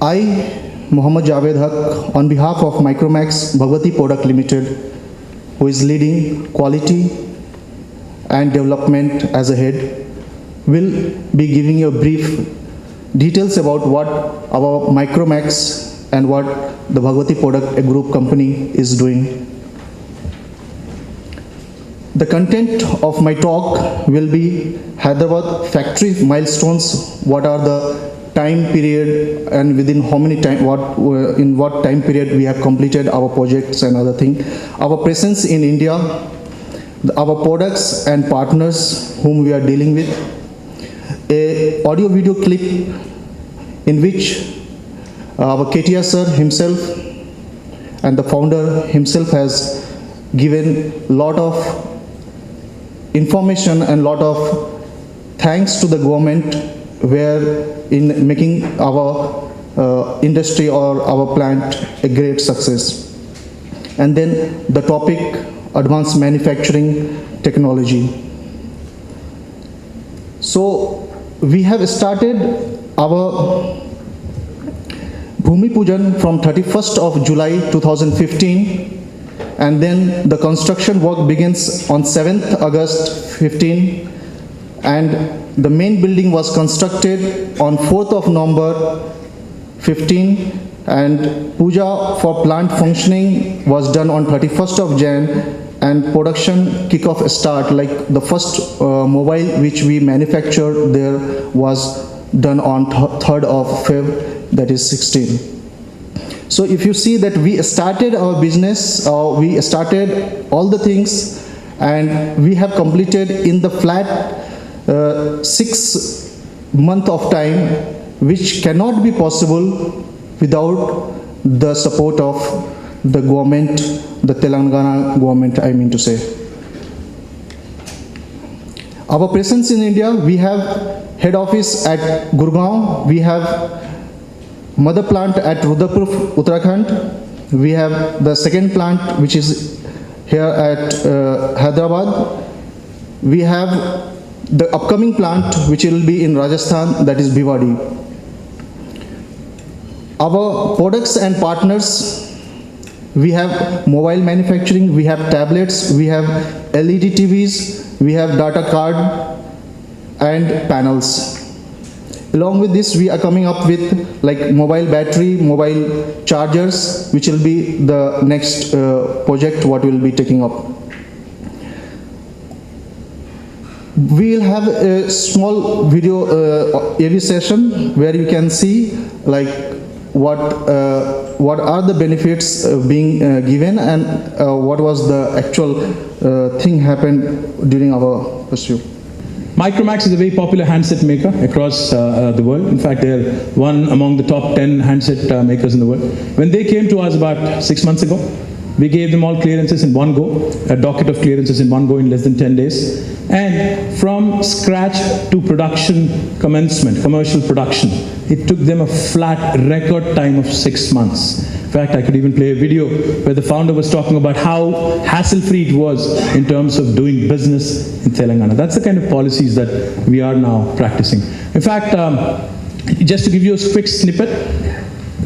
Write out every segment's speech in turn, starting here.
I, Mohd Javeed Haq, on behalf of Micromax Bhagwati Product Limited, who is leading quality and development as a head, will be giving you a brief details about what our Micromax and what the Bhagwati Product Group company is doing. The content of my talk will be Hyderabad factory milestones, what are the time period and within how many time, in what time period we have completed our projects and other thing. Our presence in India, our products and partners whom we are dealing with, a audio video clip in which our KTR sir himself and the founder himself has given lot of information and lot of thanks to the government where in making our industry or our plant a great success. And then the topic, advanced manufacturing technology. So we have started our Bhumi Pujan from 31st of July 2015, and then the construction work begins on 7th August 15, and the main building was constructed on 4th of November 15, and puja for plant functioning was done on 31st of Jan, and production kickoff start, like the first mobile which we manufactured there was done on 3rd of Feb, that is 16. So if you see that we started our business, we started all the things, and we have completed in the flat 6 months of time, which cannot be possible without the support of the government, the Telangana government, I mean to say. Our presence in India, we have head office at Gurgaon, we have mother plant at Rudrapur, Uttarakhand, we have the second plant which is here at Hyderabad, we have the upcoming plant which will be in Rajasthan, that is Bhiwadi. Our products and partners, we have mobile manufacturing, we have tablets, we have LED TVs, we have data card and panels. Along with this, we are coming up with like mobile battery, mobile chargers, which will be the next project what we will be taking up. We will have a small video AV session where you can see like what are the benefits being given and what was the actual thing happened during our pursuit. Micromax is a very popular handset maker across the world. In fact, they're one among the top 10 handset makers in the world. When they came to us about 6 months ago, we gave them all clearances in one go, a docket of clearances in one go in less than 10 days. And from scratch to production commencement, commercial production, it took them a flat record time of 6 months. In fact, I could even play a video where the founder was talking about how hassle-free it was in terms of doing business in Telangana. That's the kind of policies that we are now practicing. In fact, just to give you a quick snippet,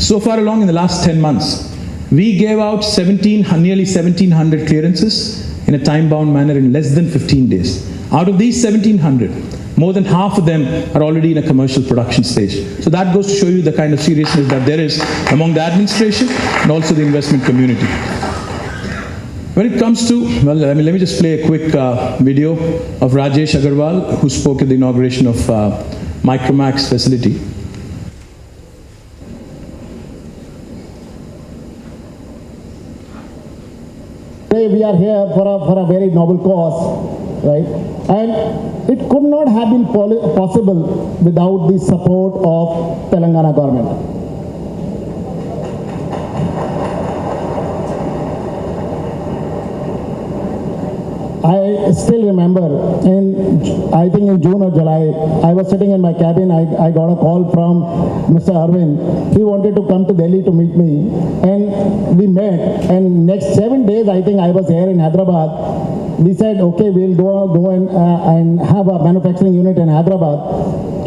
so far along in the last 10 months, we gave out nearly 1,700 clearances in a time-bound manner in less than 15 days. Out of these 1,700, more than half of them are already in a commercial production stage. So that goes to show you the kind of seriousness that there is among the administration and also the investment community. When it comes to, well, let me just play a quick video of Rajesh Agarwal, who spoke at the inauguration of Micromax facility. Today we are here for a very noble cause, right? And it could not have been possible without the support of Telangana government. I still remember, I think in June or July, I was sitting in my cabin, I got a call from Mr. Arvind. He wanted to come to Delhi to meet me, and we met, and next 7 days, I think I was here in Hyderabad. We said, okay, we'll go and have a manufacturing unit in Hyderabad.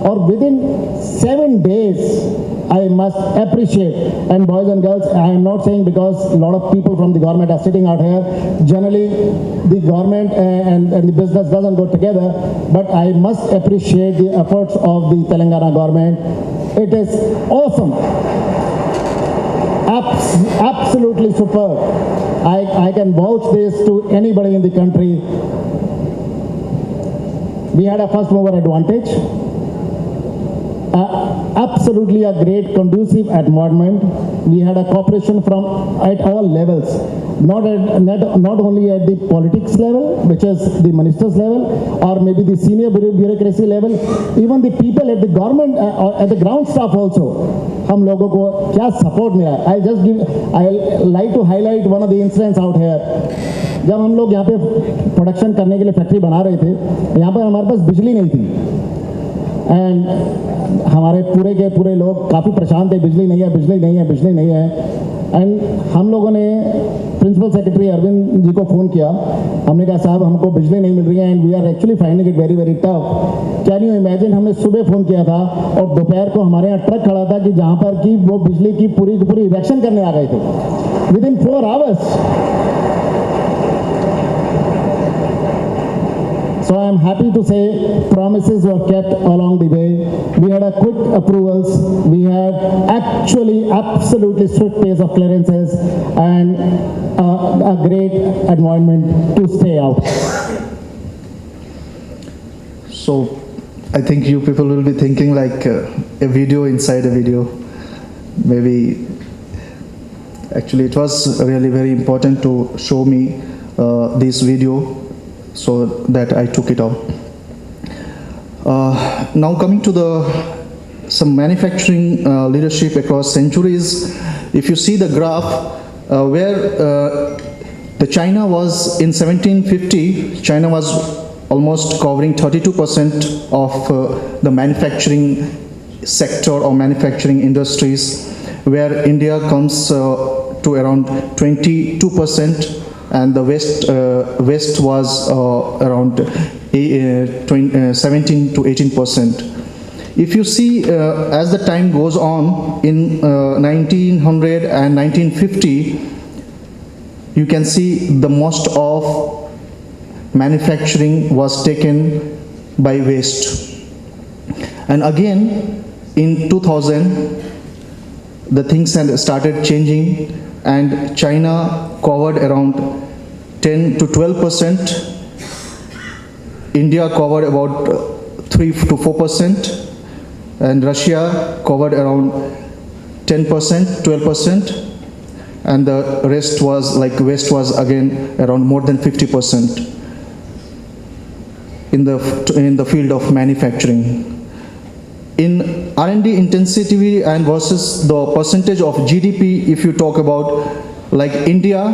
Or within 7 days, I must appreciate. And boys and girls, I am not saying because a lot of people from the government are sitting out here. Generally, the government and the business doesn't go together, but I must appreciate the efforts of the Telangana government. It is awesome. Absolutely superb. I can vouch this to anybody in the country. We had a first mover advantage. Absolutely a great conducive environment. We had a cooperation from at all levels, not only at the politics level, which is the minister's level, or maybe the senior bureaucracy level, even the people at the government, at the ground staff also. हम लोगों को क्या support मिला? I like to highlight one of the incidents out here. जब हम लोग यहाँ पे प्रोडक्शन करने के लिए फैक्ट्री बना रहे थे, यहाँ पर हमारे पास बिजली नहीं थी, एंड हमारे पूरे के पूरे लोग काफ़ी परेशान थे, बिजली नहीं है, बिजली नहीं है, बिजली नहीं है। एंड हम लोगों ने प्रिंसिपल सेक्रेटरी अरविंद जी को फ़ोन किया, हमने कहा साहब हमको बिजली नहीं मिल रही है and we are actually finding it very very tough. Can you imagine, हमने सुबह फ़ोन किया था और दोपहर को हमारे यहाँ ट्रक खड़ा था कि जहाँ पर कि वो बिजली की पूरी की पूरी इरेक्शन करने आ गए थे with in 4 hours। So I am happy to say promises were kept along the way. We had a quick approvals. We had actually absolutely swift pace of clearances and a great environment to stay out. So I think you people will be thinking like a video inside a video. Maybe actually it was really very important to show me this video, so that I took it out. Now coming to some manufacturing leadership across centuries. If you see the graph where the China was in 1750, China was almost covering 32% of the manufacturing sector or manufacturing industries, where India comes to around 22%. And the West was around 17 to 18%. If you see, as the time goes on, in 1900 and 1950, you can see the most of manufacturing was taken by West. And again, in 2000, the things had started changing, and China covered around 10 to 12%. India covered about 3 to 4%, and Russia covered around 10%, 12%, and the rest was like West was again around more than 50% in the field of manufacturing. In R&D intensity and versus the percentage of GDP, if you talk about like India,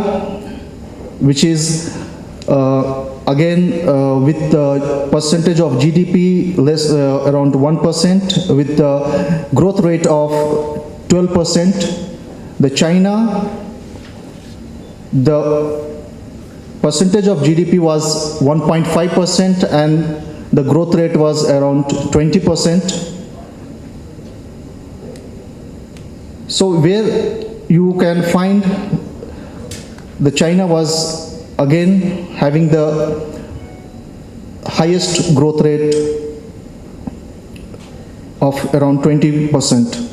which is again with the percentage of GDP less around 1%, with the growth rate of 12%. The China, the percentage of GDP was 1.5% and the growth rate was around 20%. So where you can find the China was again having the highest growth rate of around 20%.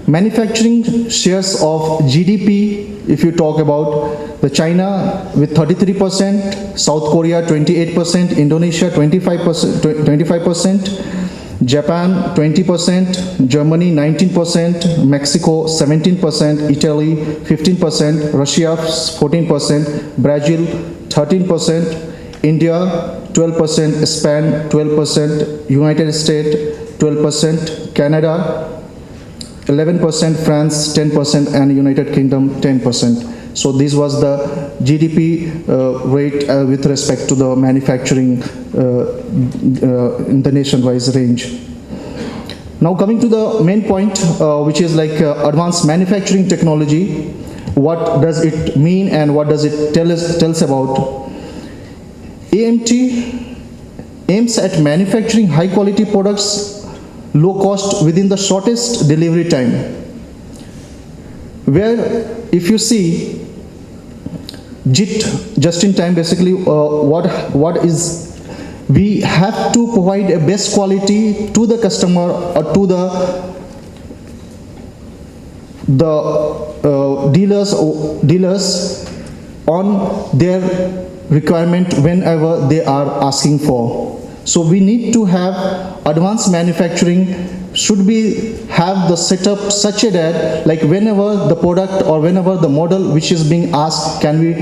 Manufacturing shares of GDP, if you talk about the China with 33%, South Korea 28%, Indonesia 25%, Japan 20%, Germany 19%, Mexico 17%, Italy 15%, Russia 14%, Brazil 13%, India 12%, Spain 12%, United States 12%, Canada 11%, France 10%, and United Kingdom 10%. So this was the GDP rate with respect to the manufacturing in the nation-wise range. Now coming to the main point, which is like advanced manufacturing technology. What does it mean and what does it tell us about? AMT aims at manufacturing high quality products low cost within the shortest delivery time. Where if you see JIT, just in time, basically what is, we have to provide a best quality to the customer or to the dealers on their requirement whenever they are asking for. So we need to have advanced manufacturing should be have the setup such a that like whenever the product or whenever the model which is being asked, can we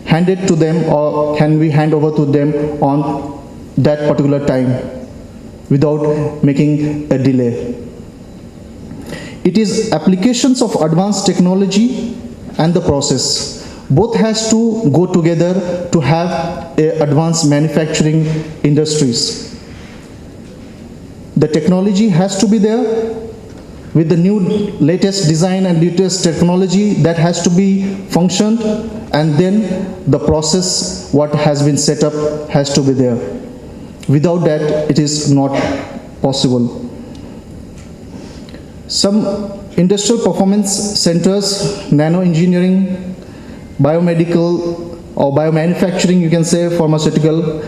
hand it to them or can we hand over to them on that particular time without making a delay. It is applications of advanced technology and the process. Both has to go together to have a advanced manufacturing industries. The technology has to be there with the new latest design and latest technology that has to be functioned, and then the process what has been set up has to be there. Without that, it is not possible. Some industrial performance centers, nano engineering, biomedical or biomanufacturing, you can say pharmaceutical,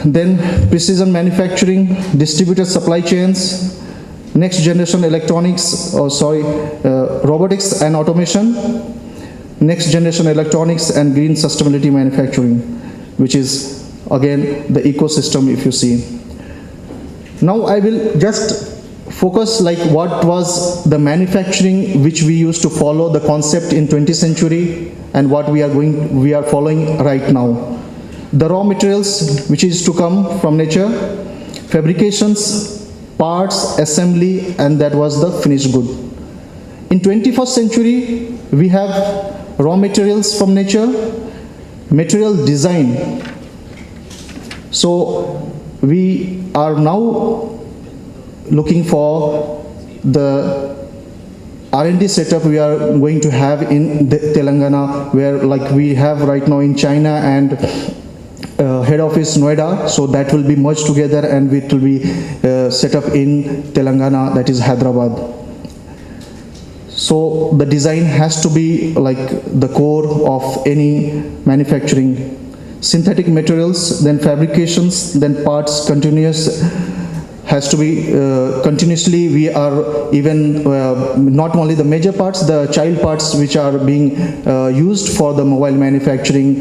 then precision manufacturing, distributed supply chains, next generation electronics, robotics and automation, next generation electronics and green sustainability manufacturing, which is again the ecosystem if you see. Now I will just focus like what was the manufacturing which we used to follow the concept in 20th century and what we are following right now. The raw materials which is to come from nature, fabrications, parts, assembly, and that was the finished good. In 21st century, we have raw materials from nature, material design. So we are now looking for the R&D setup we are going to have in Telangana, where like we have right now in China and head office Noida, so that will be merged together and it will be set up in Telangana, that is Hyderabad. So the design has to be like the core of any manufacturing. Synthetic materials, then fabrications, then parts, continuous has to be continuously. We are even not only the major parts, the child parts which are being used for the mobile manufacturing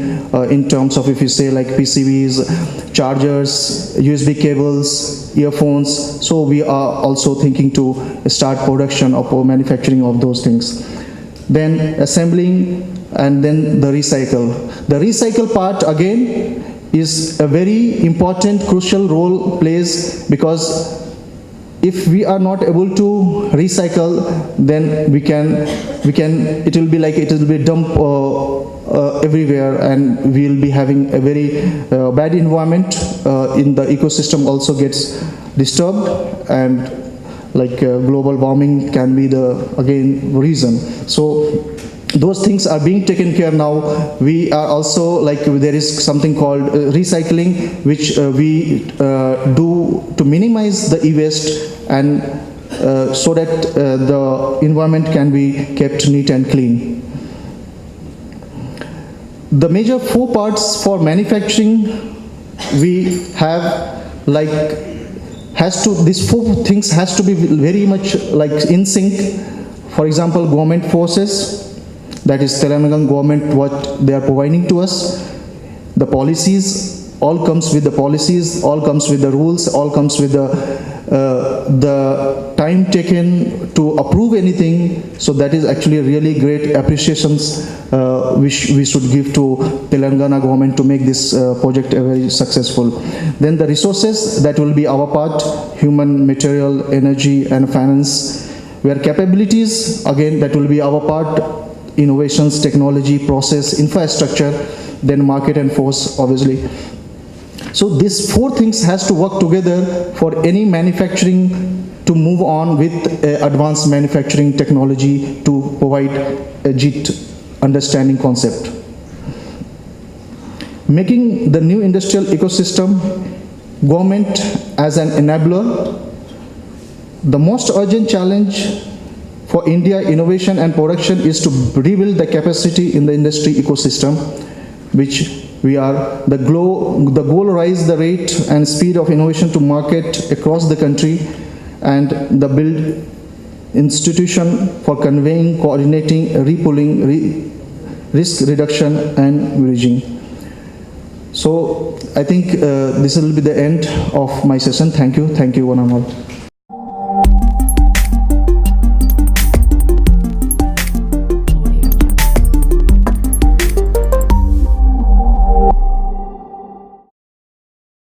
in terms of, if you say like PCBs, chargers, USB cables, earphones. So we are also thinking to start production or manufacturing of those things. Then assembling, and then the recycle. The recycle part again is a very important, crucial role plays, because if we are not able to recycle, then it will be like it will be dumped everywhere, and we will be having a very bad environment. In the ecosystem also gets disturbed, and like global warming can be the again reason. So those things are being taken care now. We are also like, there is something called recycling, which we do to minimize the e-waste, and so that the environment can be kept neat and clean. The major 4 parts for manufacturing we have, like these 4 things has to be very much like in sync. For example, government forces, that is Telangana government, what they are providing to us. The policies, all comes with the policies, all comes with the rules, all comes with the time taken to approve anything. So that is actually a really great appreciations which we should give to Telangana government to make this project very successful. Then the resources, that will be our part, human, material, energy and finance. Where capabilities, again that will be our part, innovations, technology, process, infrastructure, then market and force, obviously. So these 4 things has to work together for any manufacturing to move on with advanced manufacturing technology to provide a JIT understanding concept. Making the new industrial ecosystem, government as an enabler, The most urgent challenge for India innovation and production is to rebuild the capacity in the industry ecosystem, which we are. The goal rise the rate and speed of innovation to market across the country, and the build institution for conveying, coordinating, repooling, risk reduction and bridging. So I think this will be the end of my session. Thank you one and all.